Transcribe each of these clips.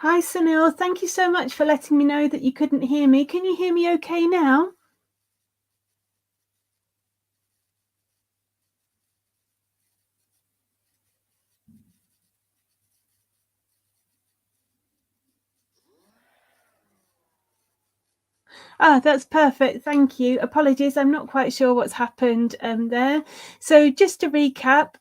Hi, Sunil. Thank you so much for letting me know that you couldn't hear me. Can you hear me okay now? That's perfect. Thank you. Apologies, I'm not quite sure what's happened there. So just to recap,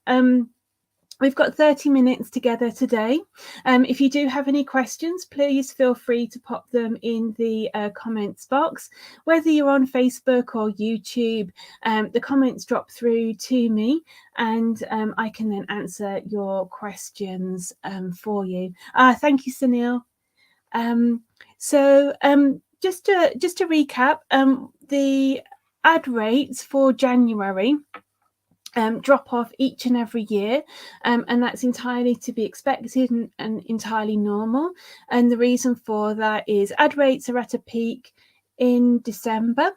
we've got 30 minutes together today. If you do have any questions, please feel free to pop them in the comments box. Whether you're on Facebook or YouTube, the comments drop through to me and I can then answer your questions for you. Thank you, Sunil. Just to recap, the ad rates for January drop off each and every year, and that's entirely to be expected and entirely normal. And the reason for that is ad rates are at a peak in December,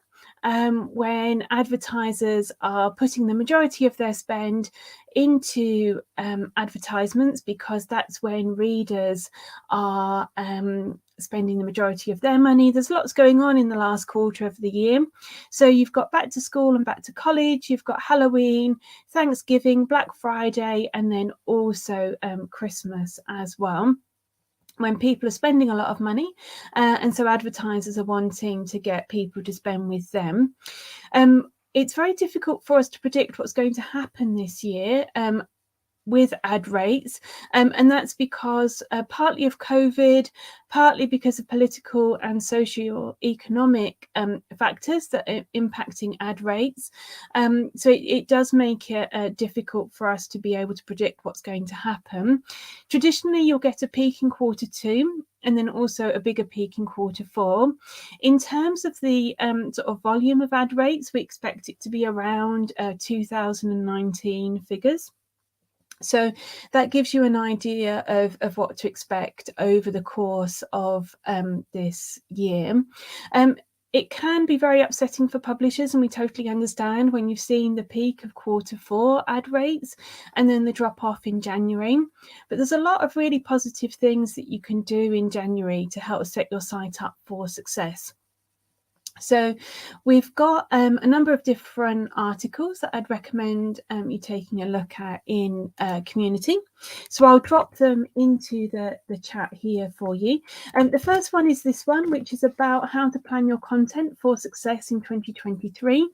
when advertisers are putting the majority of their spend into advertisements, because that's when readers are spending the majority of their money. There's lots going on in the last quarter of the year. So you've got back to school and back to college, you've got Halloween, Thanksgiving, Black Friday, and then also Christmas as well, when people are spending a lot of money, and so advertisers are wanting to get people to spend with them. It's very difficult for us to predict what's going to happen this year with ad rates, and that's because partly of COVID, partly because of political and socio-economic factors that are impacting ad rates. So it does make it difficult for us to be able to predict what's going to happen. Traditionally, you'll get a peak in quarter two and then also a bigger peak in quarter four. In terms of the sort of volume of ad rates, we expect it to be around 2019 figures. So that gives you an idea of what to expect over the course of this year. It can be very upsetting for publishers, and we totally understand when you've seen the peak of quarter four ad rates and then the drop off in January. But there's a lot of really positive things that you can do in January to help set your site up for success. So we've got a number of different articles that I'd recommend you taking a look at in community. So I'll drop them into the chat here for you. And the first one is this one, which is about how to plan your content for success in 2023.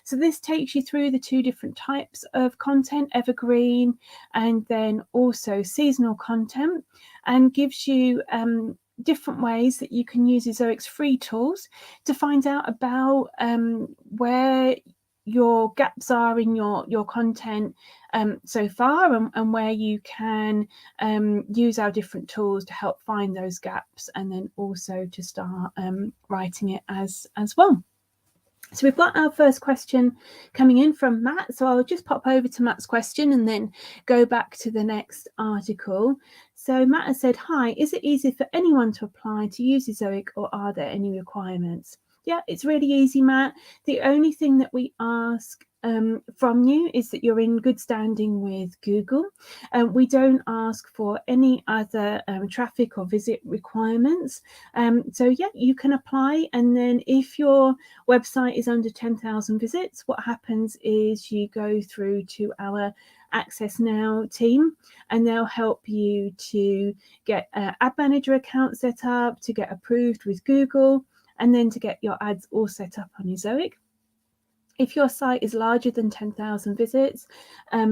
So this takes you through the two different types of content, evergreen and then also seasonal content, and gives you different ways that you can use Ezoic's free tools to find out about where your gaps are in your content so far, and where you can use our different tools to help find those gaps, and then also to start writing it as well. So we've got our first question coming in from Matt. So I'll just pop over to Matt's question and then go back to the next article. So Matt has said, hi, is it easy for anyone to apply to use Ezoic, or are there any requirements? Yeah, it's really easy, Matt. The only thing that we ask from you is that you're in good standing with Google. We don't ask for any other traffic or visit requirements. So yeah, you can apply, and then if your website is under 10,000 visits, what happens is you go through to our Access Now team, and they'll help you to get an ad manager account set up, to get approved with Google, and then to get your ads all set up on Ezoic. If your site is larger than 10,000 visits,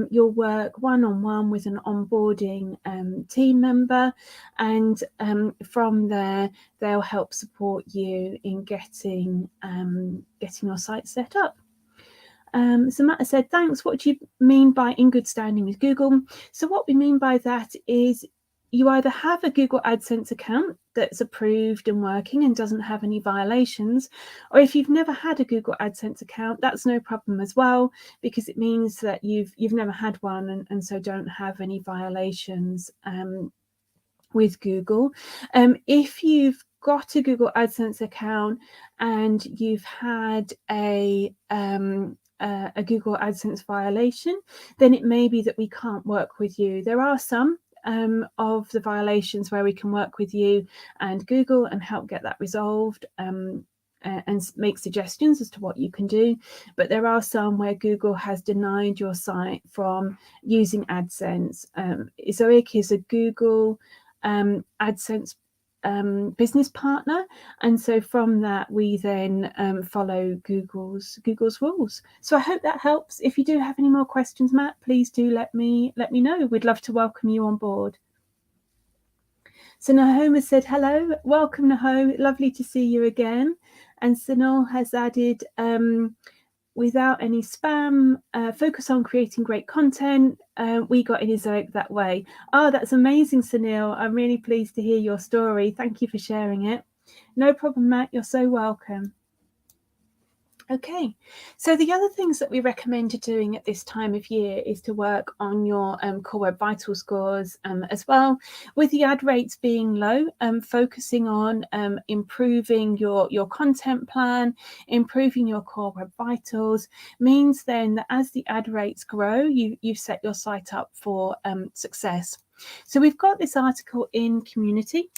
you'll work one-on-one with an onboarding team member, and from there they'll help support you in getting your site set up. So Matt said, thanks. What do you mean by in good standing with Google? So what we mean by that is you either have a Google AdSense account that's approved and working and doesn't have any violations, or if you've never had a Google AdSense account, that's no problem as well, because it means that you've never had one, and so don't have any violations with Google. If you've got a Google AdSense account and you've had a Google AdSense violation, then it may be that we can't work with you. There are some of the violations where we can work with you and Google and help get that resolved. And make suggestions as to what you can do. But there are some where Google has denied your site from using AdSense. Ezoic is a Google AdSense business partner, and so from that we then follow Google's rules. So I hope that helps. If you do have any more questions, Matt, please do let me know. We'd love to welcome you on board. So Nahoma has said, hello, welcome Nahoma, lovely to see you again. And Sunil has added, without any spam, focus on creating great content. We got in Ezoic that way. Oh, that's amazing, Sunil. I'm really pleased to hear your story. Thank you for sharing it. No problem, Matt. You're so welcome. Okay, so the other things that we recommend doing at this time of year is to work on your Core Web Vital scores as well. With the ad rates being low, focusing on improving your content plan, improving your Core Web Vitals means then that as the ad rates grow, you've set your site up for success. So we've got this article in Community,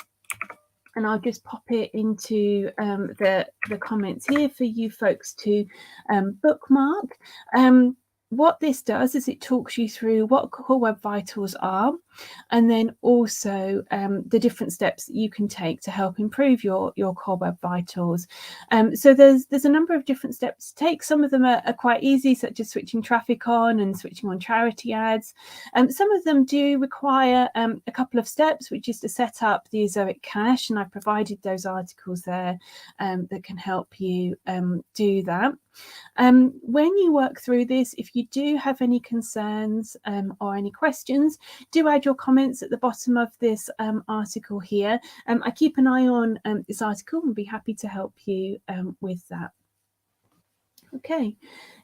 and I'll just pop it into the comments here for you folks to bookmark. What this does is it talks you through what Core Web Vitals are, and then also the different steps that you can take to help improve your Core Web Vitals. So there's a number of different steps to take. Some of them are quite easy, such as switching traffic on and switching on charity ads. Some of them do require a couple of steps, which is to set up the Ezoic cache, and I've provided those articles there that can help you do that. When you work through this, if you do have any concerns or any questions, do add your comments at the bottom of this article here. I keep an eye on this article and be happy to help you with that. Okay,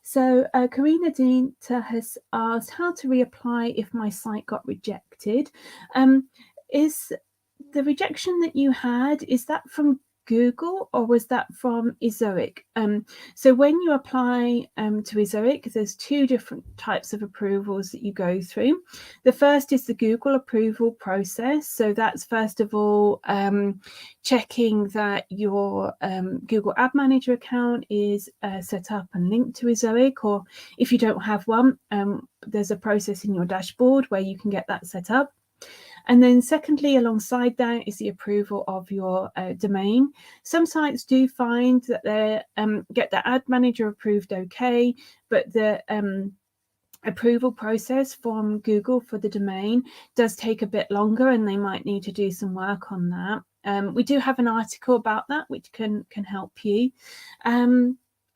so Karina Dinta has asked how to reapply if my site got rejected. Is the rejection that you had, is that from Google or was that from Ezoic? So when you apply to Ezoic, there's two different types of approvals that you go through. The first is the Google approval process. So that's first of all checking that your Google Ad Manager account is set up and linked to Ezoic, or if you don't have one, there's a process in your dashboard where you can get that set up. And then secondly, alongside that is the approval of your domain. Some sites do find that they get the ad manager approved okay, but the approval process from Google for the domain does take a bit longer, and they might need to do some work on that. We do have an article about that which can help you.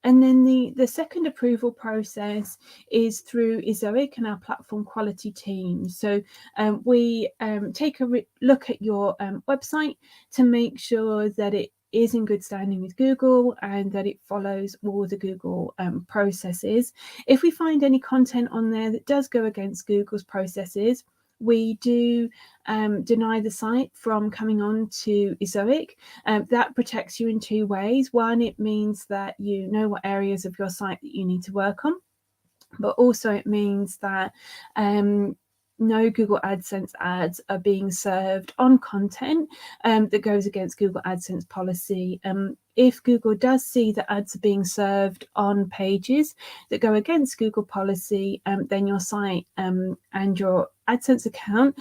And then the second approval process is through Ezoic and our platform quality team. So we take a look at your website to make sure that it is in good standing with Google and that it follows all the Google processes. If we find any content on there that does go against Google's processes, we do deny the site from coming on to Ezoic. That protects you in two ways. One, it means that you know what areas of your site that you need to work on, but also it means that no Google AdSense ads are being served on content that goes against Google AdSense policy. If Google does see that ads are being served on pages that go against Google policy, then your site and your AdSense account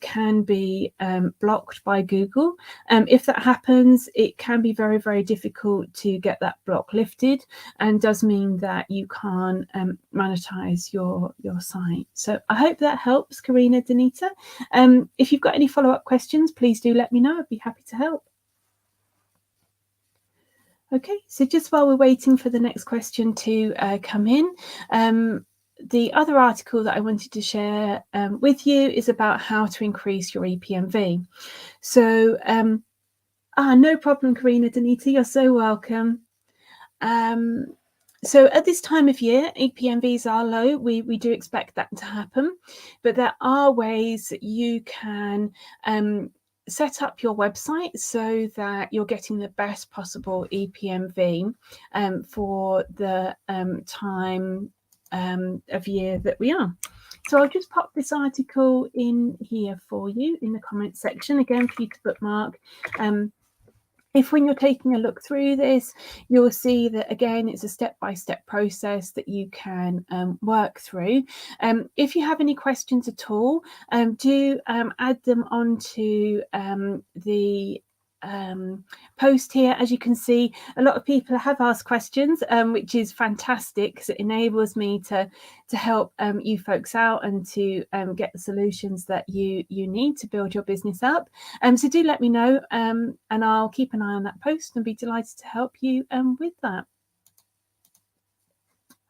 can be blocked by Google. If that happens, it can be very, very difficult to get that block lifted, and does mean that you can't monetize your site. So I hope that helps, Karina Danita. If you've got any follow-up questions, please do let me know. I'd be happy to help. Okay, so just while we're waiting for the next question to come in, the other article that I wanted to share with you is about how to increase your EPMV. So, no problem, Karina Danita, you're so welcome. So at this time of year, EPMVs are low. We do expect that to happen, but there are ways that you can set up your website so that you're getting the best possible EPMV for the time of year that we are. So I'll just pop this article in here for you in the comments section, again, for you to bookmark. If when you're taking a look through this, you'll see that, again, it's a step-by-step process that you can work through. If you have any questions at all, do add them onto the post here. As you can see, a lot of people have asked questions, which is fantastic because it enables me to help you folks out and to get the solutions that you need to build your business up. So do let me know, and I'll keep an eye on that post and be delighted to help you with that.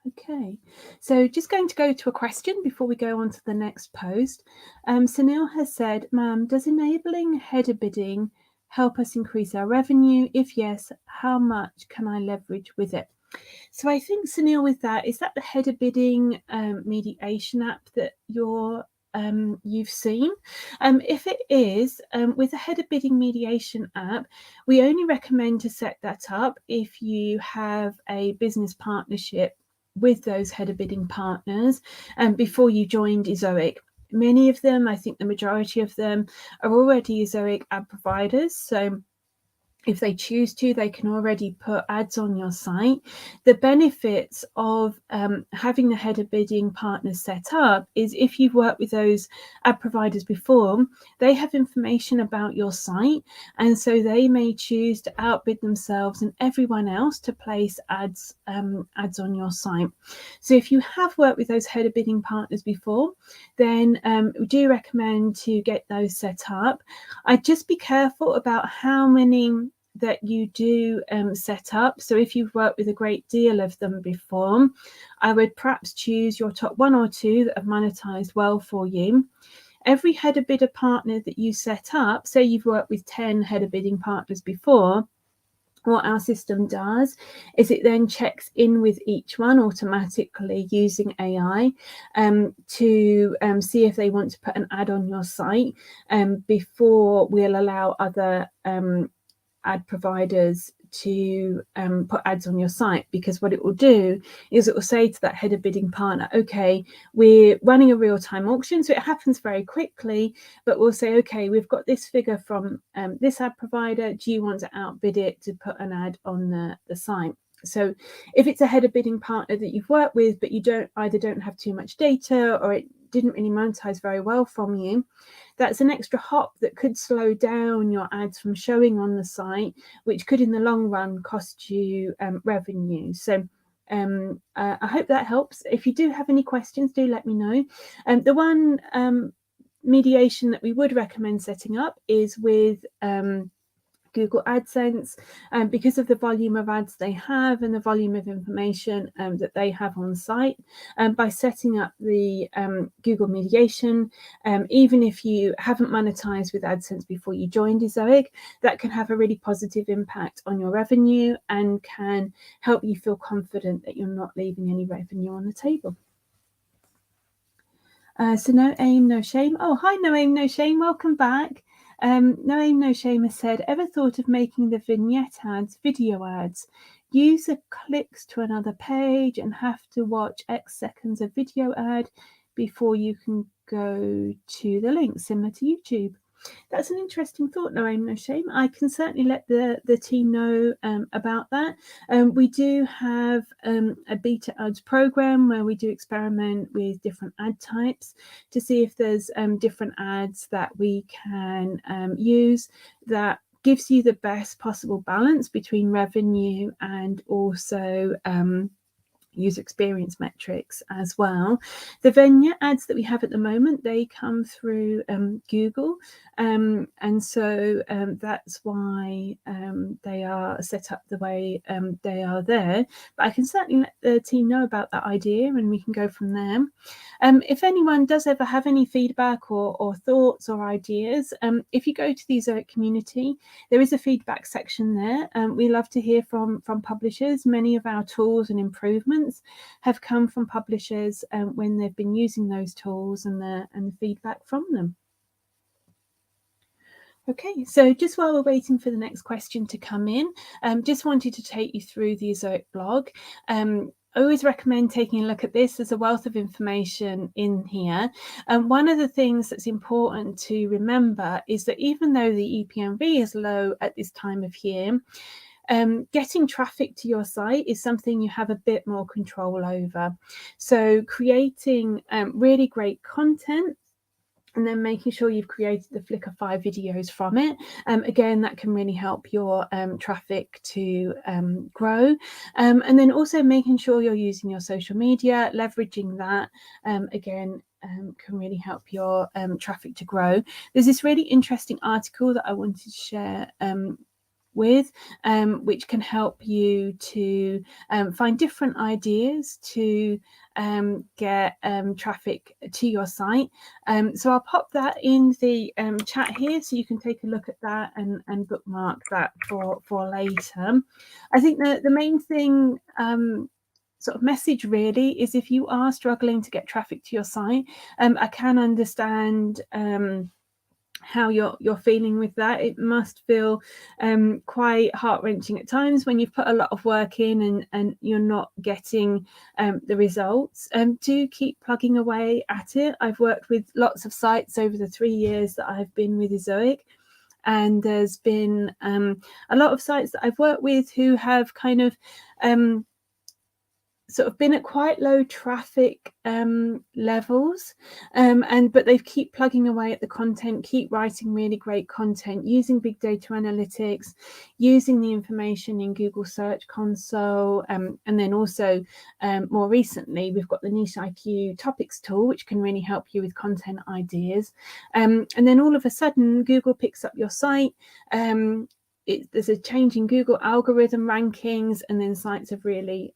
Okay, so just going to go to a question before we go on to the next post. Sunil has said, ma'am, does enabling header bidding help us increase our revenue? If yes, how much can I leverage with it? So I think, Sunil, with that, is that the header bidding mediation app that you've seen? If it is, with the header bidding mediation app, we only recommend to set that up if you have a business partnership with those header bidding partners before you joined Ezoic. Many of them, I think the majority of them, are already Ezoic ad providers. So if they choose to, they can already put ads on your site. The benefits of having the header bidding partners set up is if you've worked with those ad providers before, they have information about your site, and so they may choose to outbid themselves and everyone else to place ads on your site. So if you have worked with those header bidding partners before, then we do recommend to get those set up. I'd just be careful about how many that you do set up. So if you've worked with a great deal of them before, I would perhaps choose your top 1 or 2 that have monetized well for you. Every header bidder partner that you set up, say you've worked with 10 header bidding partners before, what our system does is it then checks in with each one automatically using AI to see if they want to put an ad on your site before we'll allow other ad providers to put ads on your site. Because what it will do is it will say to that header bidding partner, okay, we're running a real-time auction, so it happens very quickly, but we'll say, okay, we've got this figure from this ad provider, do you want to outbid it to put an ad on the site? So if it's a header bidding partner that you've worked with, but you don't have too much data, or it didn't really monetize very well from you, that's an extra hop that could slow down your ads from showing on the site, which could in the long run cost you revenue. So I hope that helps. If you do have any questions, do let me know. The one mediation that we would recommend setting up is with Google AdSense, because of the volume of ads they have and the volume of information that they have on site. By setting up the Google mediation, even if you haven't monetized with AdSense before you joined Ezoic, that can have a really positive impact on your revenue and can help you feel confident that you're not leaving any revenue on the table. So no aim, no shame. Oh, hi, no aim, no shame. Welcome back. No aim, no shame has said, ever thought of making the vignette ads video ads? User clicks to another page and have to watch X seconds of video ad before you can go to the link, similar to YouTube. That's an interesting thought, no aim, no shame. I can certainly let the team know about that. We do have a beta ads program where we do experiment with different ad types to see if there's different ads that we can use that gives you the best possible balance between revenue and also user experience metrics as well. The vignette ads that we have at the moment, they come through Google, and so that's why they are set up the way they are there. But I can certainly let the team know about that idea and we can go from there. If anyone does ever have any feedback or thoughts or ideas, if you go to the Ezoic community, there is a feedback section there. We love to hear from publishers. Many of our tools and improvements have come from publishers when they've been using those tools and the feedback from them. Okay, so just while we're waiting for the next question to come in, just wanted to take you through the Ezoic blog. I always recommend taking a look at this. There's a wealth of information in here. And one of the things that's important to remember is that even though the EPMV is low at this time of year, getting traffic to your site is something you have a bit more control over. So creating really great content, and then making sure you've created the Flickr 5 videos from it. Again, that can really help your traffic to grow. And then also making sure you're using your social media, leveraging that, again, can really help your traffic to grow. There's this really interesting article that I wanted to share with, which can help you to find different ideas to get traffic to your site. So I'll pop that in the chat here so you can take a look at that and bookmark that for later. I think the main thing sort of message really is, if you are struggling to get traffic to your site, I can understand how you're feeling with that. It must feel quite heart-wrenching at times when you've put a lot of work in and you're not getting the results. Do keep plugging away at it. I've worked with lots of sites over the 3 years that I've been with Ezoic, and there's been a lot of sites that I've worked with who have kind of sort of been at quite low traffic levels, but they keep plugging away at the content, keep writing really great content, using big data analytics, using the information in Google Search Console, and then also more recently we've got the Niche IQ topics tool, which can really help you with content ideas. And then all of a sudden Google picks up your site. There's a change in Google algorithm rankings, and then sites have really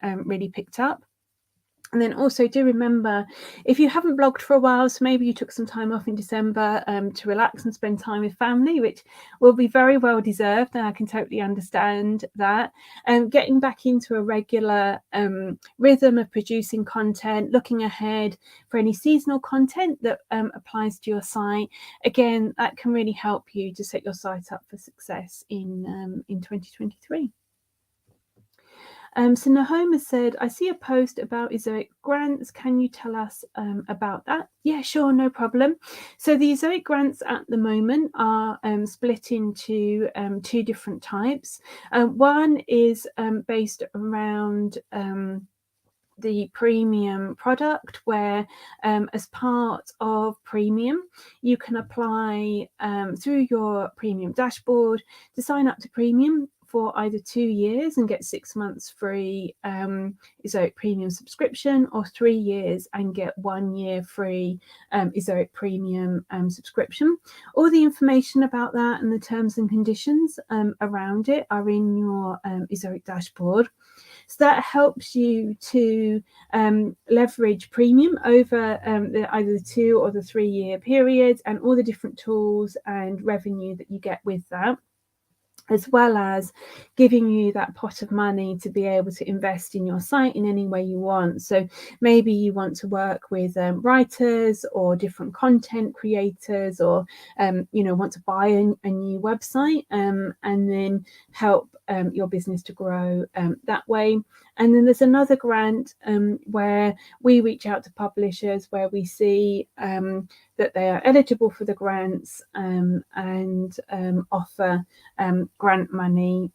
picked up. And then also do remember, if you haven't blogged for a while, so maybe you took some time off in December to relax and spend time with family, which will be very well deserved, and I can totally understand that. Getting back into a regular rhythm of producing content, looking ahead for any seasonal content that applies to your site, again, that can really help you to set your site up for success in 2023. So Nahoma said, I see a post about Ezoic grants. Can you tell us about that? Yeah, sure, no problem. So the Ezoic grants at the moment are split into 2 different types. One is based around the premium product, where as part of premium you can apply through your premium dashboard to sign up to premium for either 2 years and get 6 months free Ezoic premium subscription, or 3 years and get 1 year free Ezoic premium subscription. All the information about that and the terms and conditions around it are in your Ezoic dashboard. So that helps you to leverage premium over either the 2 or the 3 year periods, and all the different tools and revenue that you get with that, as well as giving you that pot of money to be able to invest in your site in any way you want. So maybe you want to work with writers or different content creators, or want to buy a new website and then help your business to grow that way. And then there's another grant where we reach out to publishers where we see that they are eligible for the grants, and offer grant money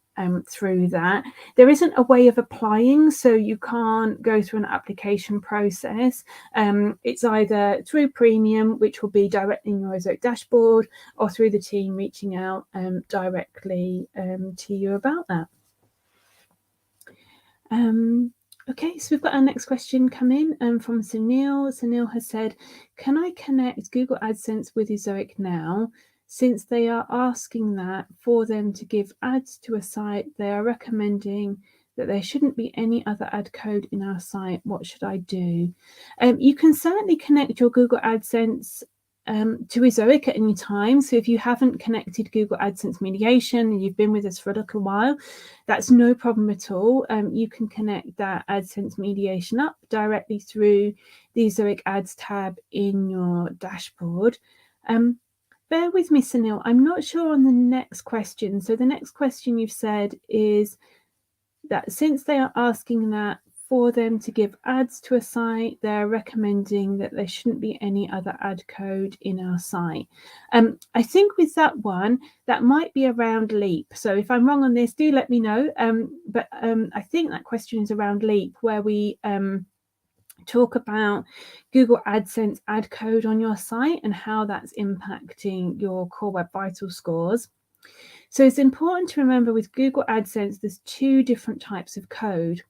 through that. There isn't a way of applying, so you can't go through an application process. It's either through premium, which will be directly in your Ezoic dashboard, or through the team reaching out directly to you about that. Okay, so we've got our next question come in from Sunil. Sunil has said, can I connect Google AdSense with Ezoic now? Since they are asking that for them to give ads to a site, they are recommending that there shouldn't be any other ad code in our site. What should I do? You can certainly connect your Google AdSense to Ezoic at any time. So if you haven't connected Google AdSense mediation and you've been with us for a little while, that's no problem at all. You can connect that AdSense mediation up directly through the Ezoic Ads tab in your dashboard. Bear with me, Sunil. I'm not sure on the next question. So the next question you've said is that since they are asking that for them to give ads to a site, they're recommending that there shouldn't be any other ad code in our site. I think with that one, that might be around Leap. So if I'm wrong on this, do let me know. But I think that question is around Leap, where we talk about Google AdSense ad code on your site and how that's impacting your Core Web Vitals scores. So it's important to remember with Google AdSense, there's two different types of code.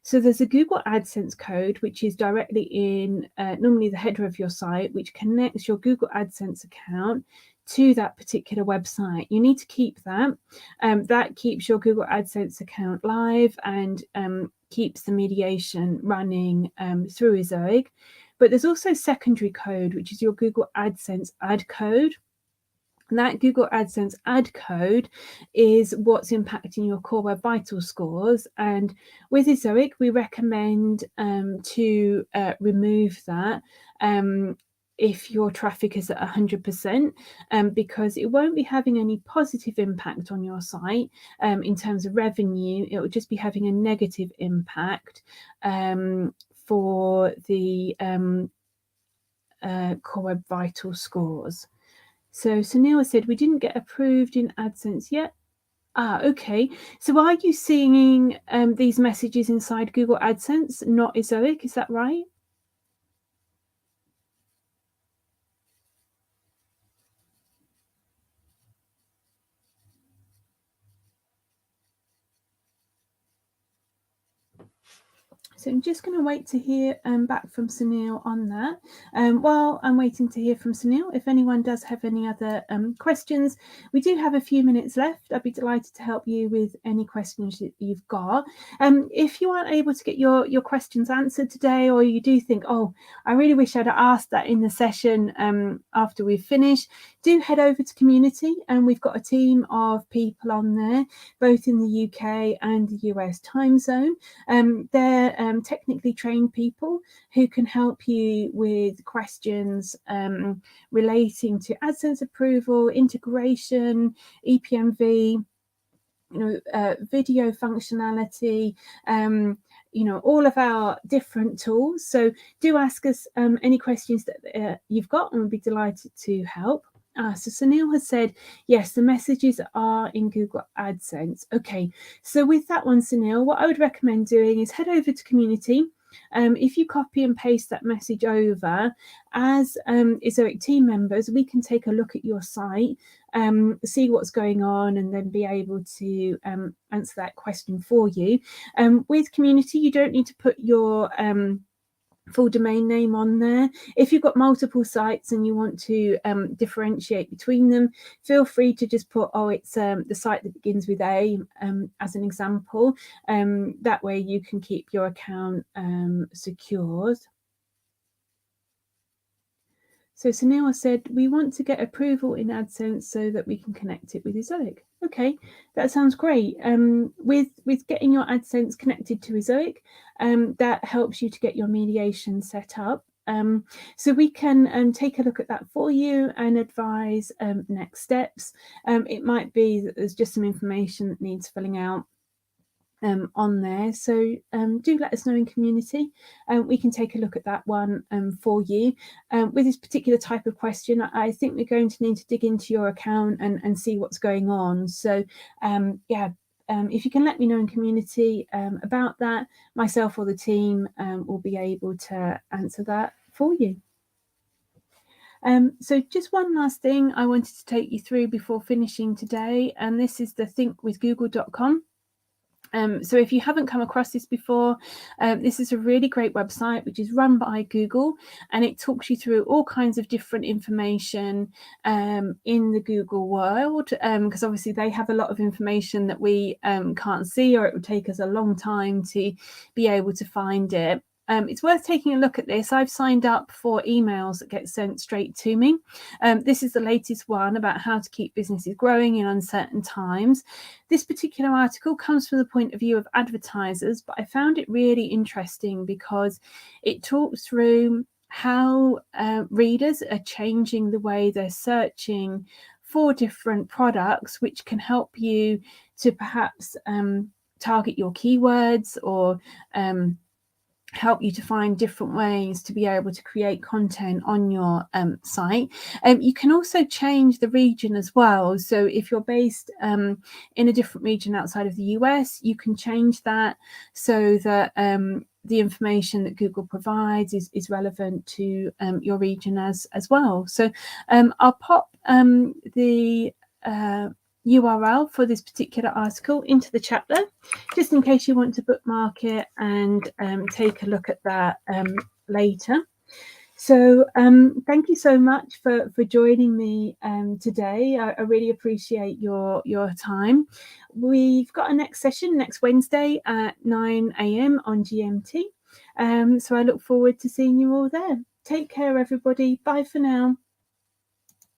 So there's a Google AdSense code, which is directly in normally the header of your site, which connects your Google AdSense account to that particular website. You need to keep that. That keeps your Google AdSense account live and keeps the mediation running through Ezoic. But there's also secondary code, which is your Google AdSense ad code. And that Google AdSense ad code is what's impacting your Core Web Vitals scores. And with Ezoic, we recommend to remove that if your traffic is at 100%, because it won't be having any positive impact on your site in terms of revenue. It will just be having a negative impact for the Core Web Vitals scores. So Sunil said, we didn't get approved in AdSense yet. Okay. So are you seeing these messages inside Google AdSense, not Ezoic? Is that right? So I'm just going to wait to hear back from Sunil on that. While I'm waiting to hear from Sunil, if anyone does have any other questions, we do have a few minutes left. I'd be delighted to help you with any questions that you've got. If you aren't able to get your questions answered today, or you do think, oh, I really wish I'd asked that in the session after we've finished, do head over to community, and we've got a team of people on there, both in the UK and the US time zone. They're technically trained people who can help you with questions relating to AdSense approval, integration, EPMV, video functionality, all of our different tools. So do ask us any questions that you've got, and we'll be delighted to help. So Sunil has said, yes, the messages are in Google AdSense. Okay, so with that one, Sunil, what I would recommend doing is head over to community. If you copy and paste that message over, as Ezoic team members, we can take a look at your site, see what's going on, and then be able to answer that question for you. With community, you don't need to put your full domain name on there. If you've got multiple sites and you want to differentiate between them, feel free to just put, it's the site that begins with A as an example. That way you can keep your account secured. So Sunil said, we want to get approval in AdSense so that we can connect it with Ezoic. Okay, that sounds great. With getting your AdSense connected to Ezoic, that helps you to get your mediation set up. So we can take a look at that for you and advise next steps. It might be that there's just some information that needs filling out on there. So do let us know in community. We can take a look at that one for you. With this particular type of question, I think we're going to need to dig into your account and see what's going on. So if you can let me know in community about that, myself or the team will be able to answer that for you. So just one last thing I wanted to take you through before finishing today, and this is the thinkwithgoogle.com. So if you haven't come across this before, this is a really great website which is run by Google, and it talks you through all kinds of different information in the Google world, because obviously they have a lot of information that we can't see, or it would take us a long time to be able to find it. It's worth taking a look at this. I've signed up for emails that get sent straight to me. This is the latest one about how to keep businesses growing in uncertain times. This particular article comes from the point of view of advertisers, but I found it really interesting because it talks through how readers are changing the way they're searching for different products, which can help you to perhaps target your keywords or help you to find different ways to be able to create content on your site. You can also change the region as well. So if you're based in a different region outside of the US, you can change that so that the information that Google provides is relevant to your region as well. So I'll pop the URL for this particular article into the chat there, just in case you want to bookmark it and take a look at that later. So thank you so much for joining me today. I really appreciate your time. We've got a next session next Wednesday at 9 a.m. on GMT. So I look forward to seeing you all there. Take care, everybody. Bye for now.